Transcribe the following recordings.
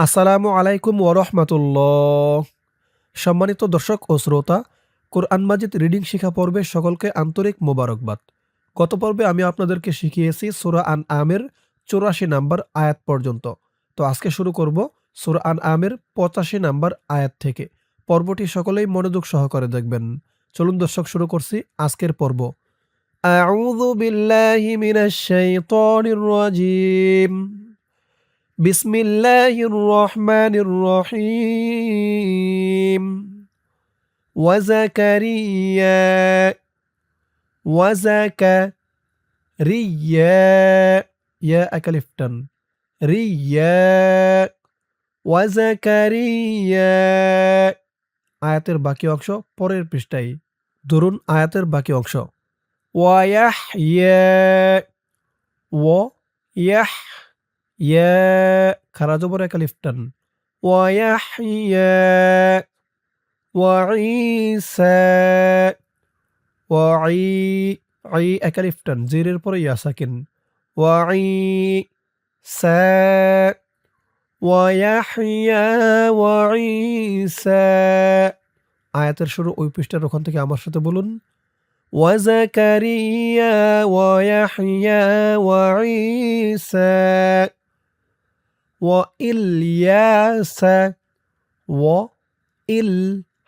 আসসালামু আলাইকুম ওরহমাতুল্লাহ। সম্মানিত দর্শক ও শ্রোতা, কোরআন মাজিদ রিডিং শিখা পর্বে সকলকে আন্তরিক মোবারকবাদ। গত পর্বে আমি আপনাদেরকে শিখিয়েছি সূরা আনআমের ৮৪ নাম্বার আয়াত পর্যন্ত। তো আজকে শুরু করব সূরা আনআমের ৮৫ নাম্বার আয়াত থেকে। পর্বটি সকলেই মনোযোগ সহকারে দেখবেন। চলুন দর্শক, শুরু করছি আজকের পর্ব। আউযু বিল্লাহি মিনাশ শাইতানির রাজীম। বিসমিল্লাহির রহমানির রহিম। ওয়াজাকারিয়া ওয়াজাকারিয়া ইয়া একালিফটান রিয়া ওয়াজাকারিয়া। আয়াতের বাকি অংশ পরের পৃষ্ঠায়। ধরুন আয়াতের বাকি অংশ। ওয়ায়াহইয়া ওয়ায়াহ ইয়া খারা জবর একালিফটান ওয়ায়াহইয়া ওয়াঈসা ওয়াঈ আই একালিফটান জিরের পরে ইয়া সাকিন ওয়াঈসা ওয়ায়াহইয়া ওয়াঈসা। আয়াতের শুরু ওই পৃষ্ঠার ওখান থেকে আমার সাথে বলুন। ওয়াজাকারিয়া ওয়ায়াহইয়া ওয়াঈসা ওয়া ইলিয়াসা ওয়া ইল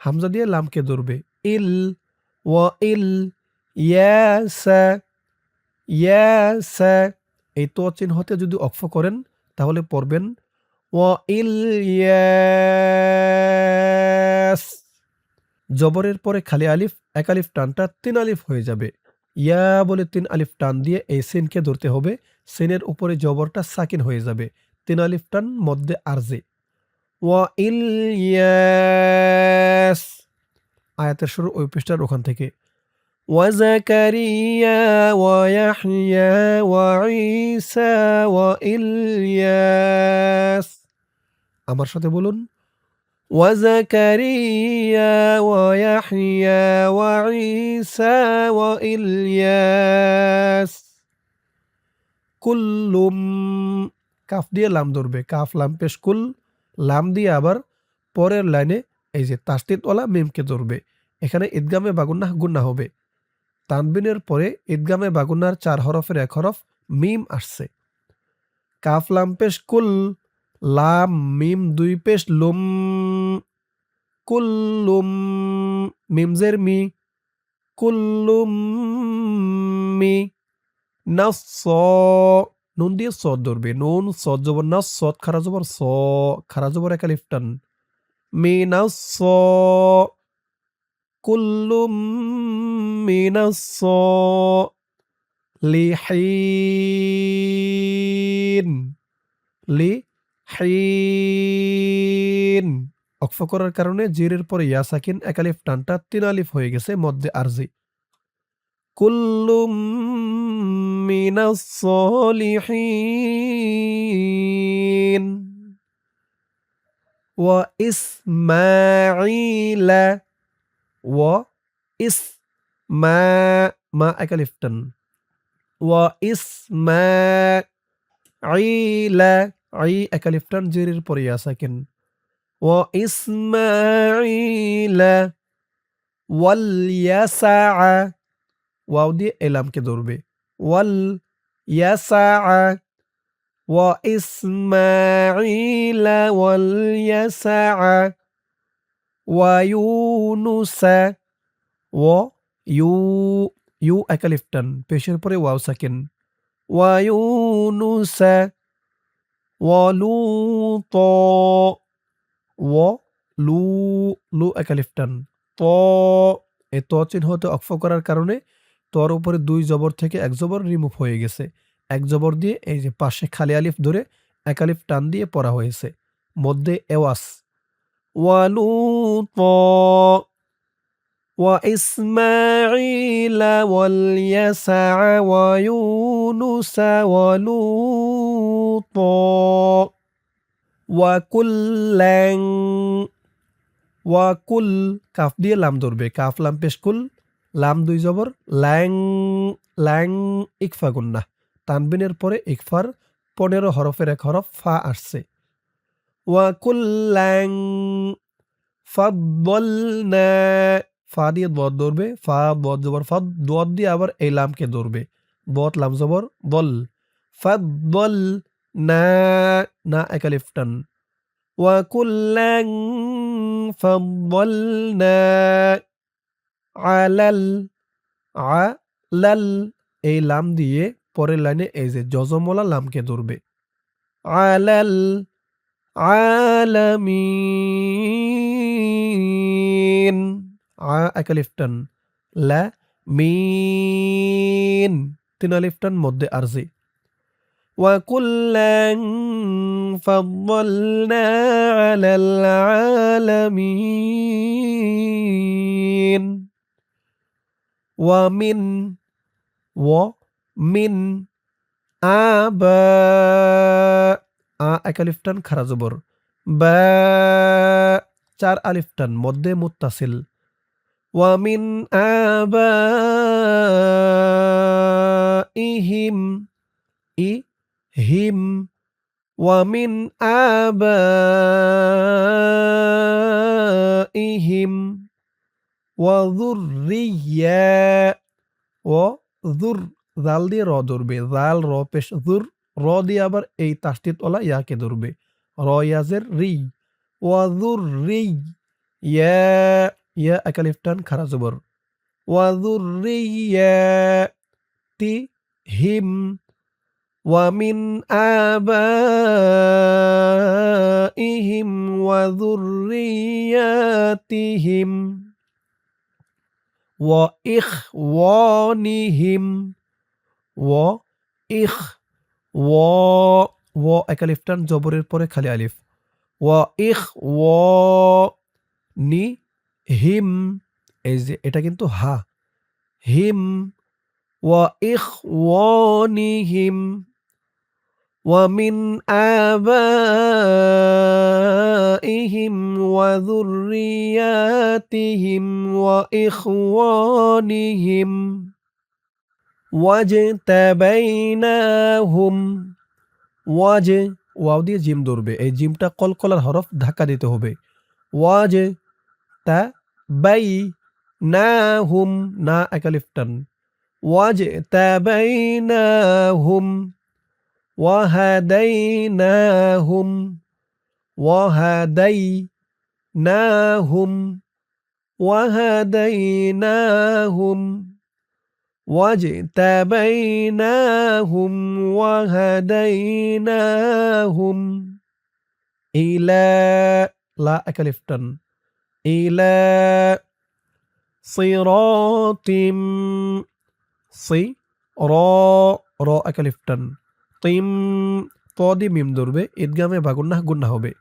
হামজা দিয়ে লামকে ধরবে ইল ওয়া ইল ইয়াসা ইয়াসা। এই তো চিহ্নতে যদি অক্ফ করেন তাহলে পড়বেন ওয়া ইলিয়াস। জবরের পরে খালি আলিফ, এক আলিফ টানটা ৩ আলিফ হয়ে যাবে। ইয়া বলে ৩ আলিফ টান দিয়ে এই সিনকে ধরতে হবে। সিনের উপরে জবরটা সাকিন হয়ে যাবে। ৩ আলিফ টান মধ্যে আরজে ওয়া ইলিয়াস। আয়াতের শুরু ওই পৃষ্ঠার ওখান থেকে। ওয়াজাকারিয়া ওয়ায়াহইয়া ওয়াঈসা ওয়া ইলিয়াস। আমার সাথে বলুন। ওয়াজাকারিয়া ওয়ায়াহইয়া ওয়াঈসা ওয়া ইলিয়াস। কুল্লুম কাফ দিয়ে লাম ধরবে, কাফ লাম পেশ কুল, লাম দিয়ে আবার পরের লাইনে এই যে তাসদীদওয়ালা মিমকে ধরবে। এখানে ঈদগামে বাগুন্নাহ গুন্না হবে। তানবিনের পরে ঈদগামে বাগুন্নার ৪ হরফের ১ হরফ মিম আসছে। কাফ লাম পেশ কুল, লাম মিম ২ পেশ লুম, কুল্লুম মিমজের মি, কুল্লুম মি। নাস নুন দিয়ে সদ ধরবে, নুন সদ জবর নাস, সদ খারা জবর স, খারা জবর এক আলিফ টান মিনাস কুল্লুম মিনাস লিহিন লিহিন। অক্ফ করার কারণে জিরের পরে ইয়া সাকিন, এক আলিফ টানটা ৩ আলিফ হয়ে গেছে মধ্যে আরজি। কুল্লুম মিনাস সলিহিন ওয়া ইসমাঈলা ওয়া ইসমা মা এক আলিফ টান ওয়া ইসমাঈলা আই এক আলিফ টান জিরের পরে ইয়া সাকিন ওয়া ইসমাঈলা ওয়াল ইয়াসা ওয়াও দিয়ে এলামকে ধরবে ওয়াল ইয়াসা ওয়া ইসমাঈলা ওয়াল ইয়াসা ওয়া ইউনুসা ওয়া ইউ ইউ এক আলিফ টান পেশের পরে ওয়াও সাকিন ওয়া ইউনুসা ওয়া লুত ওয়া লু লু এক আলিফ টান ত। এই ত চিহ্নতে অক্ফ করার কারণে তর উপরে ২ জবর থেকে ১ জবর রিমুভ হয়ে গেছে। ১ জবর দিয়ে এই যে পাশে খালি আলিফ ধরে ১ আলিফ টান দিয়ে পড়া হয়েছে। মধ্যে এওয়াস ওয়ালুত ওয়া ইসমাঈলা ওয়াল ইয়াসা ওয়া ইউনুসা ওয়া লুত ওয়া কুল্লান ওয়া কুল কাফ দিয়ে লাম ধরবে, কাফ লাম পেশ কুল, লাম ২ জবর ল্যাং ল্যাং ইকফা গুন্নাহ। তানবিনের পরে ইকফার ১৫ হরফের ১ হরফ ফা আসছে। ওয়া কুল্লাং ফাদ্দালনা ফা দিয়ে দদ ধরবে ফা দদ জবর ফদ দদ দিয়ে আবার এই লামকে ধরবে দদ লাম জবর দল ফাদ্দল না না একালিফ টান ওয়া কুল্লাং ফাদ্দালনা আলাল আলাল এই লাম দিয়ে পরের লাইনে এই যে জজমওয়ালা লামকে ধরবে আলাল আলামিন একালিফ টান লা মিন তিন আলিফ টান মধ্যে আরজি ওয়া কুল্লাং ফাদ্দালনা আলাল আলামিন ওয়া মিন আবা একালিফ টান খারা জবর বা চার আলিফ টান মধ্যে মুত্তাসিল ওয়া মিন আবাইহিম ইহিম ওয়া মিন আবাইহিম ওয়া যুররিয়া ও যুর জাল দিয়ে র ধরবে জাল র পেশ যুর র দিয়ে আবার এই তাসদিদ ওলা ইয়াকে ধরবে র ইয়াজের রি ওয়া যুর রি ইয়া ইয়া একালিফ টান খারা জবর ওয়া যুররিয়াতি হিম ওয়া মিন আবাইহিম ওয়া যুররিয়াতিহিম ওয়া ইখওয়ানিহিম ওয়া ইখ ওয়া একালিফ টান জবরের পরে খালি আলিফ ওয়া ইখওয়ানি হিম এই যে এটা কিন্তু হা হিম ওয়া ইখওয়ানিহিম ওয়া মিন আবাইহিম ওয়া যুররিয়াতিহিম ওয়া ইখওয়ানিহিম ওয়াজতাবাইনাহুম ওয়াও দিয়ে জিম ধরবে এই জিমটা কলকলার হরফ ধাক্কা দিতে হবে ওয়াজতাবাইনাহুম না একালিফ টান ওয়াজতাবাইনাহুম ওয়াহাদাইনাহুম ওয়াহাদাইনাহুম ওয়াহাদাইনাহুম ওয়াজতাবাইনাহুম ওয়াহাদাইনাহুম ইলা লা একালিফ টান ইলা সিরাতিম সি র র একালিফ টান তিম ত দিয়ে মিম ধরবে ঈদগামে বা গুন্না হবে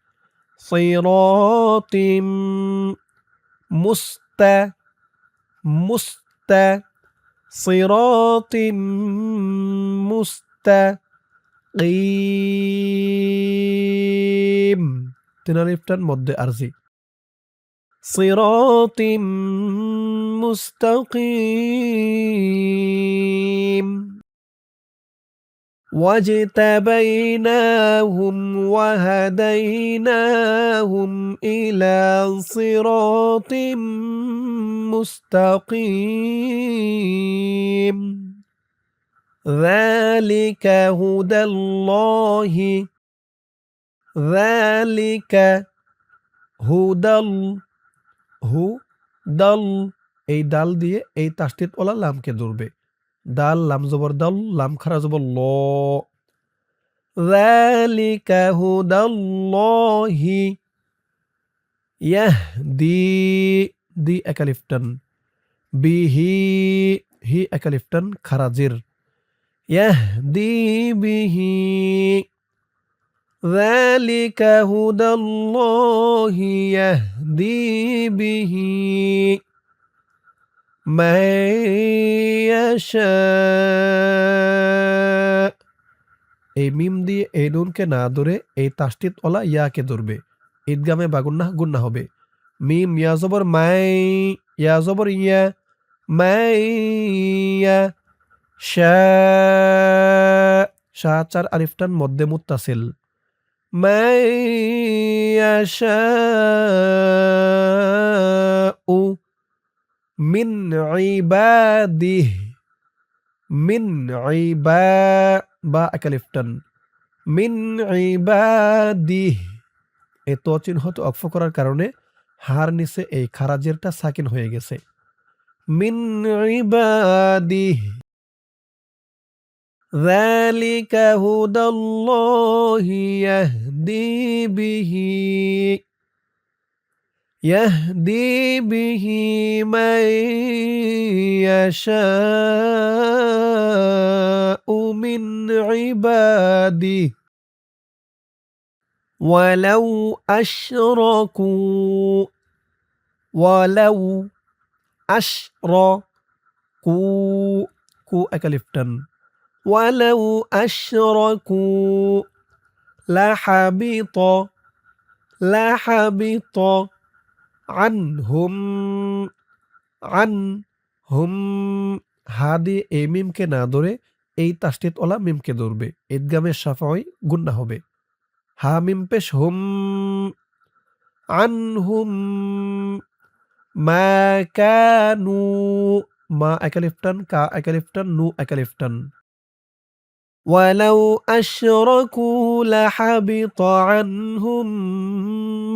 সিরাতিম মুস্তা মুস্তা সিরাতিম মুস্তাকিম তিন আলিফ টান মধ্যে আরজি সিরাতিম মুস্তাকিম واجتبيناهم وهديناهم إلى صراط مستقيم ذلك هدى الله ذلك هدى হুদাল এই ডাল দিয়ে এই তাসদিদ ওলা লামকে ধরবে দাল লাম জবর দাল লাম খারা জবর ল যালিকা হুদাল্লাহি ইয়াহদি দি একালিফ টান বিহি হি একালিফ টান খারা জির ইয়াহদি বিহি যালিকা হুদাল্লাহি ইয়াহদি বিহি মায়াশা এই মিম দিয়ে এই নুনকে না ধরে এই তাসদিদ ওলা ইয়াকে ধরবে ঈদগামে বা গুন্না হবে মিম ইয়া জবর মাই ইয়া জবর ইয়া মাইয়া শা চার আলিফ টান মধ্যে মুত্তাসিল من يشاء من عباده من বা একালিফ টান মিন ইবাদিহ এই ত চিহ্নতে অক্ফ করার কারণে হার নিচে এই খারাজেরটা সাকিন হয়ে গেছে মিন ইবাদিহ ذلك هدى الله يهدي به من يشاء من عباده ولو أشركوا كو أكلفتن ولو أشركوا لحبط عنهم হা দিয়ে এই মিমকে না ধরে এই তাসদিদ ওলা মিমকে ধরবে ইদগামের শাফাই গুন্না হবে হা মিম পেশ হুম আনহুম মা কানু মা একালিফটান কা একালিফটান নু একালিফটান ولو أشركوا لحبط عنهم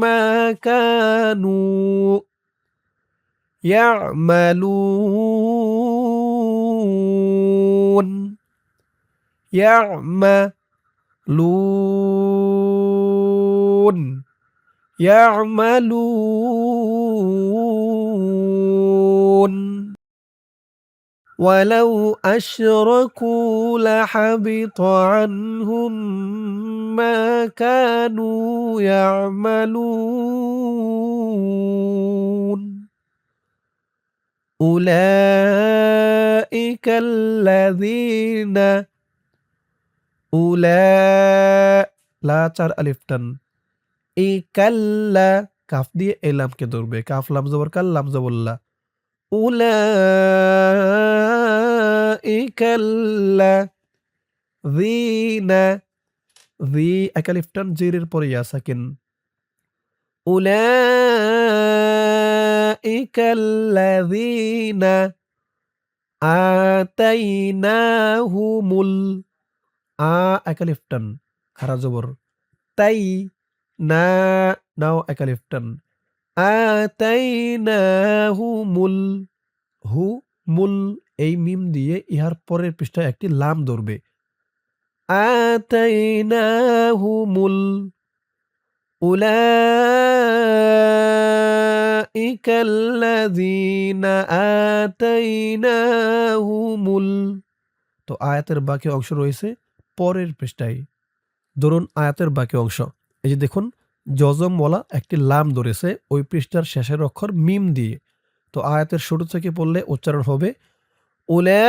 ما كانوا يعملون ولو أشركوا لحبط عنهم ما كانوا يعملون أولئك الذين লা চার আলিফটান এই কাল্লা কাফ দিয়ে এই লামকে ধরবে কাফ লাম জবর কাল লাম জবল্লা উলাইকা আল্লাযীনা জি একালিফটান জিরের পরে ইয়া সাকিন উলাইকা আল্লাযীনা আতাইনাহুমুল একালিফটান খারা জবর তাই না নাও একালিফটান আতাইনাহুমুল মুল এই মিম দিয়ে ইহার পরের পৃষ্ঠায় একটি লাম ধরবে আতাইনাহুমুল উলাইকা আল্লাযীনা আতাইনাহুমুল তো আয়াতের বাকি অংশ রয়েছে পরের পৃষ্ঠায় ধরুন আয়াতের বাকি অংশ এই যে দেখুন জজমওয়ালা একটি লাম ধরেছে ওই পৃষ্ঠার শেষের অক্ষর মিম দিয়ে তো আয়াতের শুরু থেকে পড়লে উচ্চারণ হবে উলাইকা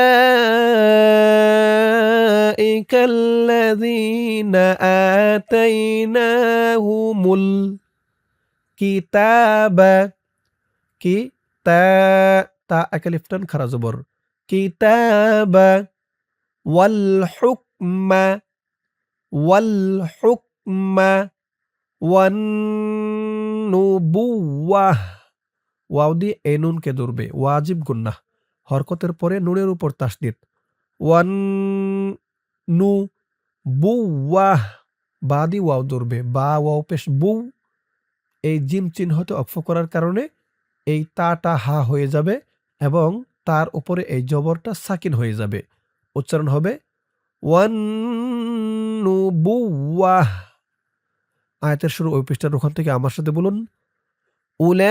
আল্লাযীনা আতাইনাহুমুল কিতাবা কি তা একালিফটান খারা জবর কিতাবা ওয়াল হুকমা ওয়ান নুবুওয়াহ ওয়াও দিয়ে এই নুনকে ধরবে ওয়াজিব গুন্নাহ হরকতের পরে নুনের উপর তাসদিদ ওয়ান নু বুওয়াহ বা দি ওয়াও ধরবে বা ওয়াও পেশ বু এই জিম চিহ্নতে অক্ফ করার কারণে এই তাটা হা হয়ে যাবে এবং তার উপরে এই জবরটা সাকিন হয়ে যাবে উচ্চারণ হবে ওয়ান নুবুওয়াহ আয়াতের শুরু ওই পৃষ্ঠার ওখান থেকে আমার সাথে বলুন উলাইকা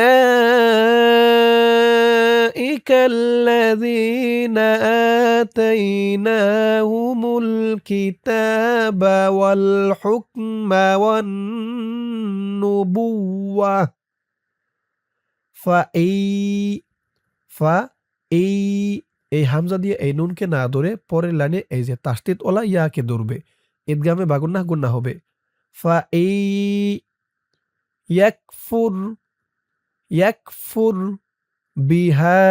আল্লাযীনা আতাইনাহুমুল কিতাবা ওয়াল হুকমা ওয়ান নুবুওয়াহ এই হামজা দিয়ে এই নুনকে না ধরে পরের লাইনে এই যে তাসদিদ ওলা ইয়াকে ধরবে ঈদগামে বা গুন্নাহ গুন্নাহ হবে ইয়াকফুর বিহা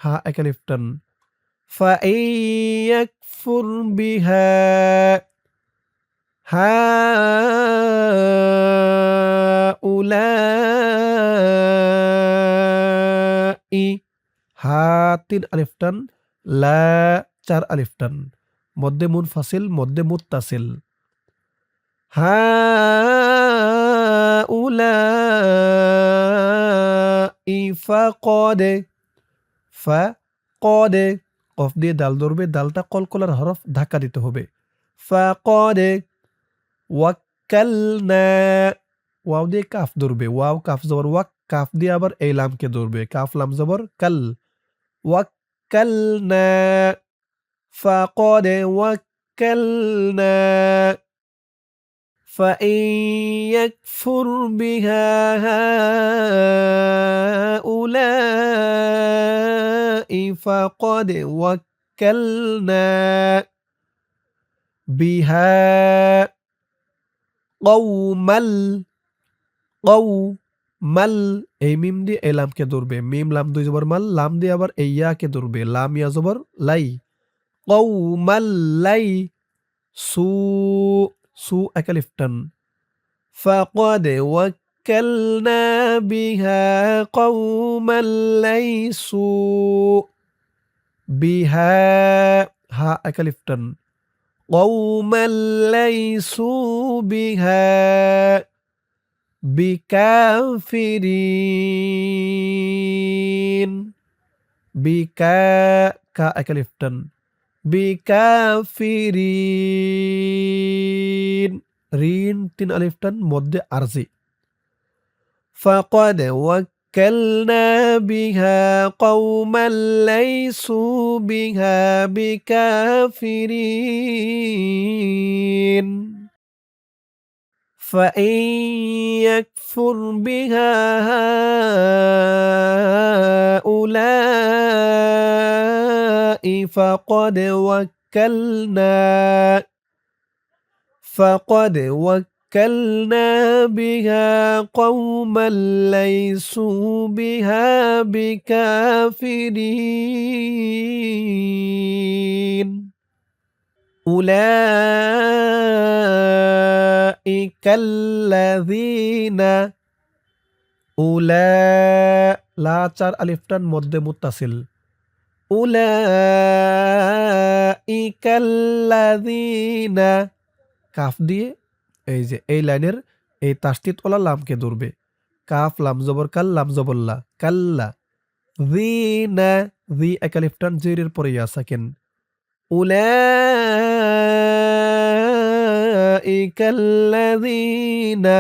হা একালিফটান ইয়াকফুর বিহা হাউলাই, হা ৩ আলিফ টান, লা ৪ আলিফ টান, মধ্যে মুনফাসিল, মধ্যে মুত্তাসিল। হাউলাই ফাকদ, ফাকদ, কফ দিয়ে দাল ধরবে, দালটা কলকলার হরফ, ধাক্কা দিতে হবে। ফাকদ ওয়াক্কালনা, ওয়াও দিয়ে কাফ ধরবে, ওয়াও কাফ জবর ওয়াক, কাফ দিয়ে আবার এই লামকে ধরবে, কাফ লাম জবর কাল, ওয়াক্কালনা, ফাকদ ওয়াক্কালনা। فإن يكفر بها هؤلاء فقد وكلنا بها قوما قومل, এই মিম দিয়ে এই লামকে ধরবে, মিম লাম দুই জবর মাল, লাম দিয়ে আবার এই ইয়াকে ধরবে, লাম ইয়া জবর লাই, কৌমাল লাই, সু, সু এক আলিফ টান, فقد وكلنا بها قوما ليسوا بها, হা এক আলিফ টান, قوما ليسوا بها বিকাফিরিন, বিকা, কা এক আলিফ টান, বিকাফিরিন, রিন ৩ আলিফ টান, মধ্যে আরজি। فقد وكلنا بها قوما ليسوا بها بكافرين فإن يكفر بها هؤلاء فقد وكلنا بها قوما ليسوا بها بكافرين أولئك الذين, উলা, লা ৪ আলিফ টান, মধ্যে মুত্তাসিল, উলাইকাল্লাযীনা, কাফ দিয়ে এই যে এই লাইনের এই তাসদিদ ওয়ালা লামকে ধরবে, কাফ লাম জবর কাল, লাম জবর লা, কাল্লা, যিনা, জি এক আলিফ টান, জিরের পরে ইয়া সাকিন, উলাইকাল্লাযীনা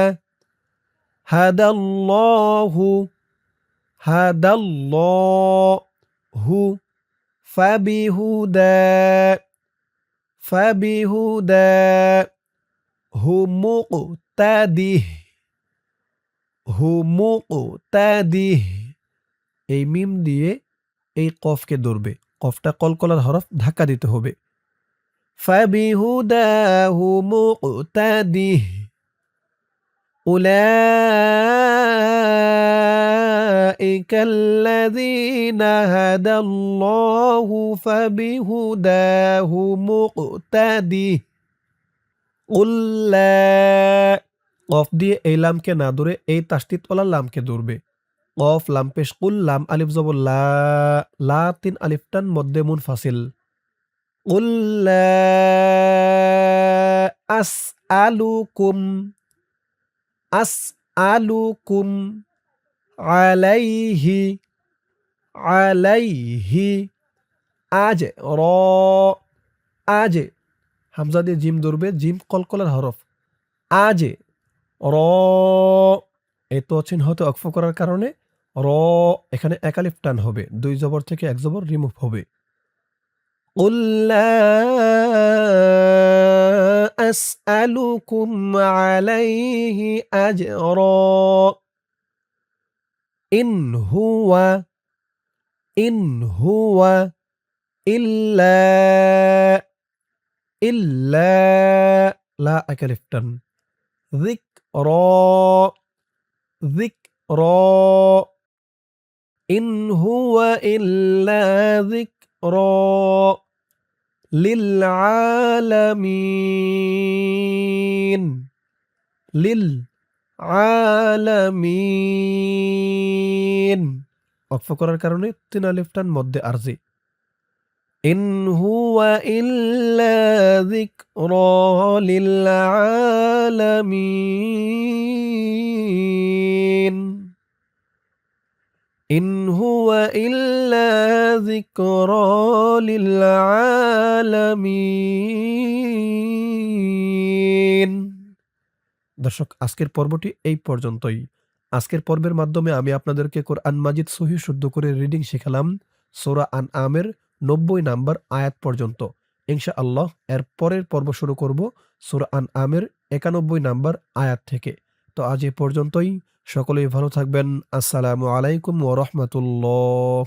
হাদাল্লাহু, হাদাল্লাহু, ফাবিহুদা, ফাবিহুদা হুমুকতাদিহ, হুমুকতাদিহ, এই মিম দিয়ে এই কফকে ধরবে, কফটা কলকলার হরফ, ধাক্কা দিতে হবে। ফাবিহুদাহু মুকতাদিহ উলাইকাল্লাযীনা হাদাল্লাহু ফাবিহুদাহু মুকতাদিহ কুল্লা, কফ দিয়ে এই লামকে না ধরে এই তাসদিদ ওয়ালা লামকে ধরবে, কফ লাম পেশ কুল, লাম আলিফ জবর লা, লা ৩ আলিফ টান, মধ্যে মুনফাসিল, কুল্লা আসআলুকুম, আসআলুকুম আলাইহি, আলাইহি আজ র, আজ হামজা দিয়ে জিম ধরবে, জিম কলকলার হরফ, আজ র, এই তো চিহ্ন হতে অক্ফ করার কারণে র এখানে এক আলিফ টান হবে, দুই জবর থেকে এক জবর রিমুভ হবে। قل لا أسألكم عليه أجرا إن هو إلا لا أكلف تن ذكرى إن هو إلا ذكرى লিল আলামিন লিল আলামিন ওয়াকফ করার কারণে ৩ আলিফ টান মধ্যে আরজি। ইন হুয়া ইল্লা যিকরা লিল আলামিন ইন হুয়া ইল্লা যিকরা লিল আলামিন। দর্শক, আজকের পর্বটি এই পর্যন্তই। আজকের পর্বের মাধ্যমে আমি আপনাদেরকে কোরআন মাজিদ সহিহ শুদ্ধ করে রিডিং শেখালাম সূরা আনআমের ৯০ নাম্বার আয়াত পর্যন্ত। ইনশাআল্লাহ এর পরের পর্ব শুরু করব সূরা আনআমের ৯১ নাম্বার আয়াত থেকে। তো আজ এ পর্যন্তই। সকলেই ভালো থাকবেন। আসসালামু আলাইকুম ওয়া রাহমাতুল্লাহ।